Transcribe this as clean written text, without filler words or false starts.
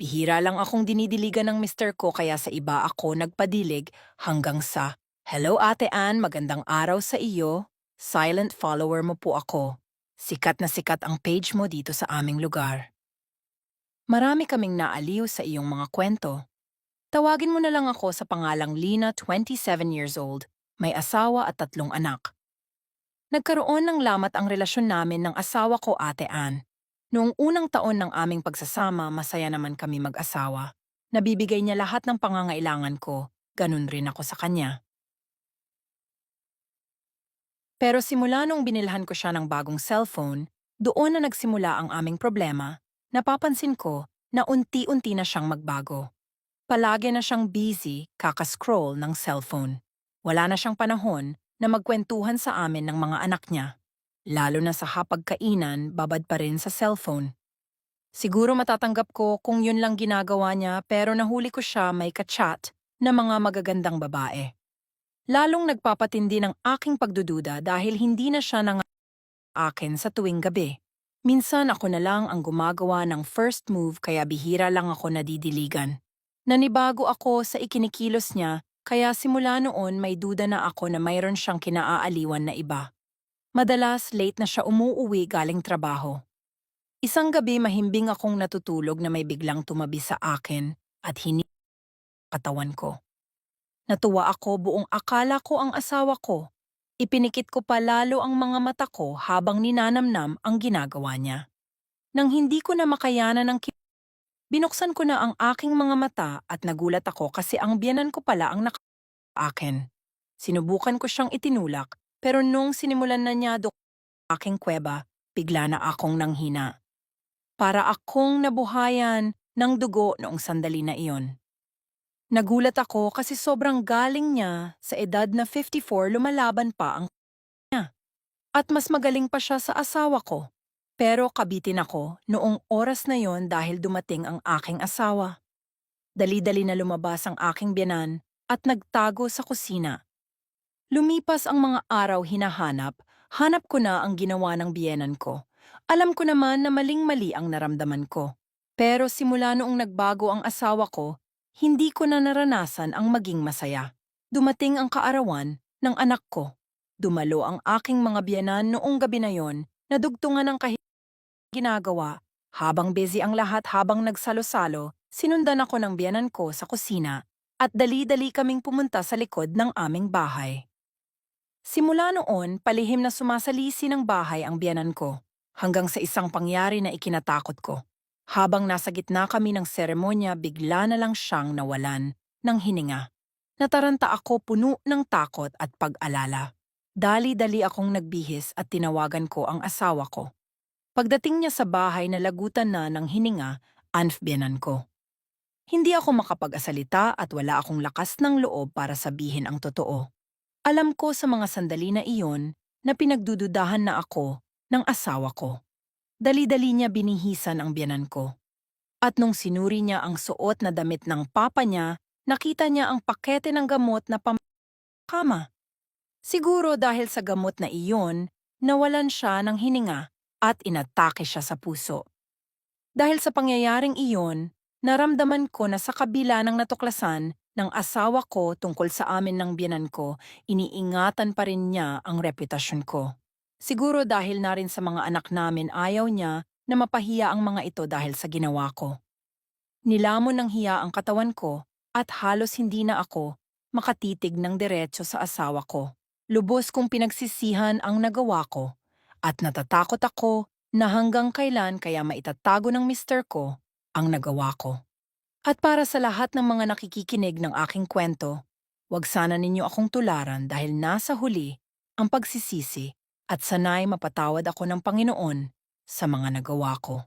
Bihira lang akong dinidiligan ng mister ko kaya sa iba ako nagpadilig hanggang sa, "Hello Ate Ann, magandang araw sa iyo. Silent follower mo po ako. Sikat na sikat ang page mo dito sa aming lugar. Marami kaming naaliw sa iyong mga kwento. Tawagin mo na lang ako sa pangalang Lina, 27 years old, may asawa at 3 anak. Nagkaroon ng lamat ang relasyon namin ng asawa ko, Ate Ann. Noong unang taon ng aming pagsasama, masaya naman kami mag-asawa. Nabibigay niya lahat ng pangangailangan ko, ganun rin ako sa kanya. Pero simula nung binilhan ko siya ng bagong cellphone, doon na nagsimula ang aming problema. Napapansin ko na unti-unti na siyang magbago. Palagi na siyang busy, kakascroll ng cellphone. Wala na siyang panahon na magkwentuhan sa amin ng mga anak niya. Lalo na sa hapagkainan, babad pa rin sa cellphone. Siguro matatanggap ko kung yun lang ginagawa niya pero nahuli ko siya may kachat na mga magagandang babae. Lalong nagpapatindi ng aking pagdududa dahil hindi na siya nang akin sa tuwing gabi. Minsan ako na lang ang gumagawa ng first move kaya bihira lang ako nadidiligan. Nanibago ako sa ikinikilos niya kaya simula noon may duda na ako na mayroon siyang kinaaaliwan na iba. Madalas late na siya umuuwi galing trabaho. Isang gabi mahimbing akong natutulog na may biglang tumabi sa akin at katawan ko. Natuwa ako buong akala ko ang asawa ko. Ipinikit ko pa lalo ang mga mata ko habang ninanamnam ang ginagawa niya. Nang hindi ko na makayanan ng binuksan ko na ang aking mga mata at nagulat ako kasi ang biyenan ko pala ang akin. Sinubukan ko siyang itinulak pero nung sinimulan na niya aking kuweba, bigla na akong nanghina. Para akong nabuhayan ng dugo noong sandali na iyon. Nagulat ako kasi sobrang galing niya sa edad na 54 lumalaban pa ang niya. At mas magaling pa siya sa asawa ko. Pero kabitin ako noong oras na yon dahil dumating ang aking asawa. Dali-dali na lumabas ang aking biyanan at nagtago sa kusina. Lumipas ang mga araw hanap ko na ang ginawa ng biyenan ko. Alam ko naman na maling-mali ang naramdaman ko. Pero simula noong nagbago ang asawa ko, hindi ko na naranasan ang maging masaya. Dumating ang kaarawan ng anak ko. Dumalo ang aking mga biyenan noong gabi na yon, nadugtungan ng ginagawa. Habang busy ang lahat habang nagsalo-salo, sinundan ako ng biyenan ko sa kusina at dali-dali kaming pumunta sa likod ng aming bahay. Simula noon, palihim na sumasalisi ng bahay ang biyenan ko, hanggang sa isang pangyari na ikinatakot ko. Habang nasa gitna kami ng seremonya, bigla na lang siyang nawalan ng hininga. Nataranta ako puno ng takot at pag-alala. Dali-dali akong nagbihis at tinawagan ko ang asawa ko. Pagdating niya sa bahay na lagutan na ng hininga, biyenan ko. Hindi ako makapag-asalita at wala akong lakas ng loob para sabihin ang totoo. Alam ko sa mga sandali na iyon na pinagdududahan na ako ng asawa ko. Dali-dali niya binihisan ang biyenan ko. At nung sinuri niya ang suot na damit ng papa niya, nakita niya ang pakete ng gamot na pampakama. Siguro dahil sa gamot na iyon, nawalan siya ng hininga at inatake siya sa puso. Dahil sa pangyayaring iyon, naramdaman ko na sa kabila ng natuklasan ng asawa ko tungkol sa amin ng biyenan ko, iniingatan pa rin niya ang reputasyon ko. Siguro dahil na rin sa mga anak namin ayaw niya na mapahiya ang mga ito dahil sa ginawa ko. Nilamon ng hiya ang katawan ko at halos hindi na ako makatitig ng diretso sa asawa ko. Lubos kong pinagsisihan ang nagawa ko at natatakot ako na hanggang kailan kaya maitatago ng mister ko ang nagawa ko. At para sa lahat ng mga nakikikinig ng aking kwento, huwag sana ninyo akong tularan dahil nasa huli ang pagsisisi at sanay mapatawad ako ng Panginoon sa mga nagawa ko.